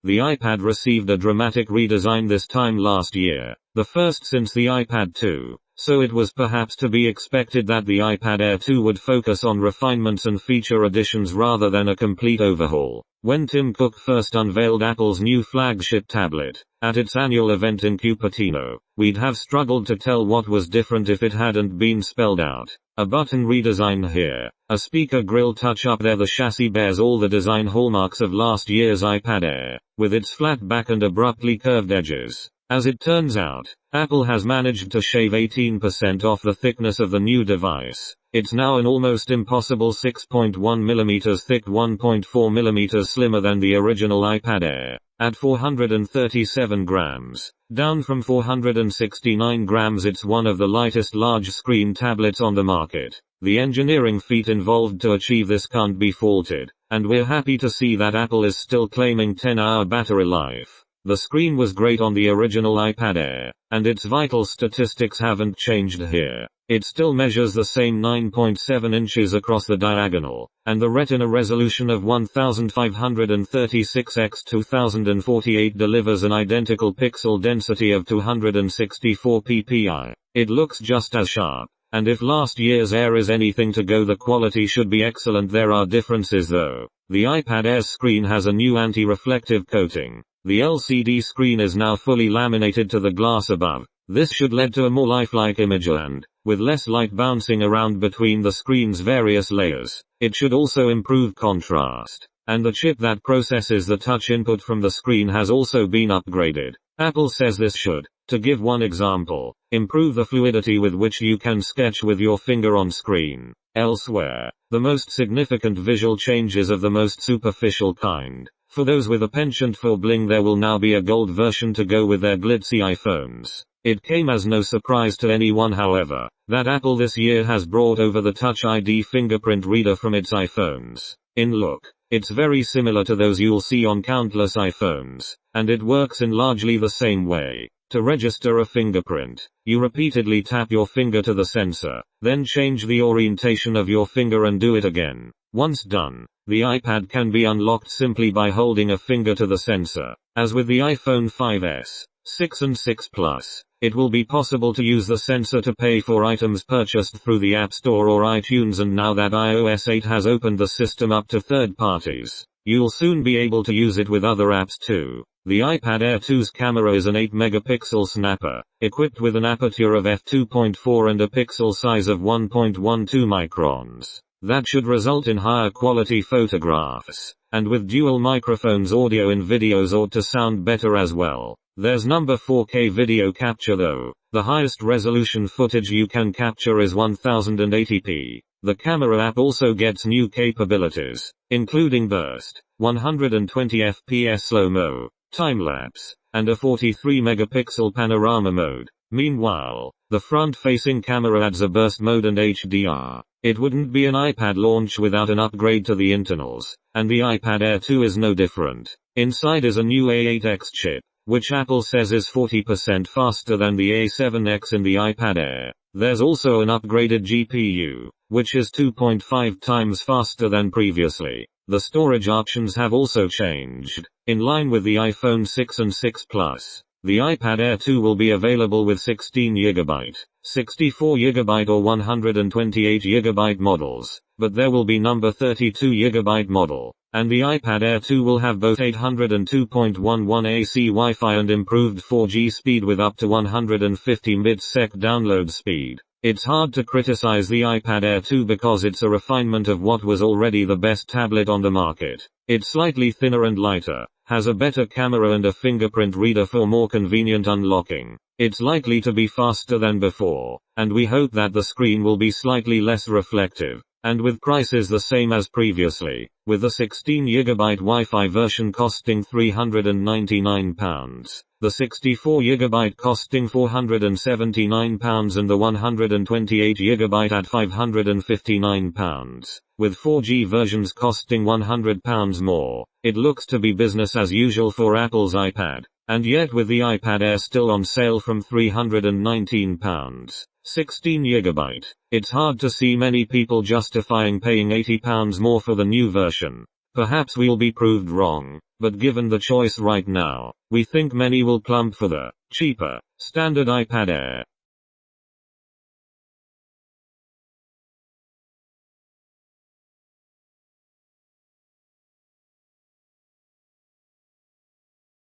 The iPad received a dramatic redesign this time last year, the first since the iPad 2, so it was perhaps to be expected that the iPad Air 2 would focus on refinements and feature additions rather than a complete overhaul. When Tim Cook first unveiled Apple's new flagship tablet, at its annual event in Cupertino, we'd have struggled to tell what was different if it hadn't been spelled out. A button redesign here, a speaker grill touch-up there. The chassis bears all the design hallmarks of last year's iPad Air, with its flat back and abruptly curved edges. As it turns out, Apple has managed to shave 18% off the thickness of the new device. It's now an almost impossible 6.1mm thick, 1.4mm slimmer than the original iPad Air, at 437 grams. Down from 469 grams, it's one of the lightest large-screen tablets on the market. The engineering feat involved to achieve this can't be faulted, and we're happy to see that Apple is still claiming 10-hour battery life. The screen was great on the original iPad Air, and its vital statistics haven't changed here. It still measures the same 9.7 inches across the diagonal, and the Retina resolution of 1536 x 2048 delivers an identical pixel density of 264 ppi. It looks just as sharp, and if last year's Air is anything to go, the quality should be excellent. There are differences though. The iPad Air's screen has a new anti-reflective coating. The LCD screen is now fully laminated to the glass above. This should lead to a more lifelike image and, with less light bouncing around between the screen's various layers, it should also improve contrast. And the chip that processes the touch input from the screen has also been upgraded. Apple says this should, to give one example, improve the fluidity with which you can sketch with your finger on screen. Elsewhere, the most significant visual changes of the most superficial kind. For those with a penchant for bling, there will now be a gold version to go with their glitzy iPhones. It came as no surprise to anyone, however, that Apple this year has brought over the Touch ID fingerprint reader from its iPhones. In look, it's very similar to those you'll see on countless iPhones, and it works in largely the same way. To register a fingerprint, you repeatedly tap your finger to the sensor, then change the orientation of your finger and do it again. Once done, the iPad can be unlocked simply by holding a finger to the sensor. As with the iPhone 5S, 6 and 6 Plus, it will be possible to use the sensor to pay for items purchased through the App Store or iTunes, and now that iOS 8 has opened the system up to third parties, you'll soon be able to use it with other apps too. The iPad Air 2's camera is an 8-megapixel snapper, equipped with an aperture of f2.4 and a pixel size of 1.12 microns. That should result in higher quality photographs, and with dual microphones, audio in videos ought to sound better as well. There's number 4K video capture though. The highest resolution footage you can capture is 1080p. The camera app also gets new capabilities, including burst, 120 fps slow-mo, time-lapse, and a 43-megapixel panorama mode. Meanwhile, the front-facing camera adds a burst mode and HDR. It wouldn't be an iPad launch without an upgrade to the internals, and the iPad Air 2 is no different. Inside is a new A8X chip, which Apple says is 40% faster than the A7X in the iPad Air. There's also an upgraded GPU, which is 2.5 times faster than previously. The storage options have also changed, in line with the iPhone 6 and 6 Plus. The iPad Air 2 will be available with 16GB, 64GB or 128GB models, but there will be number 32GB model, and the iPad Air 2 will have both 800 and 2.11 AC Wi-Fi and improved 4G speed with up to 150 ms download speed. It's hard to criticize the iPad Air 2 because it's a refinement of what was already the best tablet on the market. It's slightly thinner and lighter, has a better camera and a fingerprint reader for more convenient unlocking. It's likely to be faster than before, and we hope that the screen will be slightly less reflective, and with prices the same as previously, with the 16GB Wi-Fi version costing £399. The 64GB costing £479 and the 128GB at £559, with 4G versions costing £100 more. It looks to be business as usual for Apple's iPad, and yet with the iPad Air still on sale from £319, 16GB, it's hard to see many people justifying paying £80 more for the new version. Perhaps we'll be proved wrong, but given the choice right now, we think many will plump for the cheaper, standard iPad Air.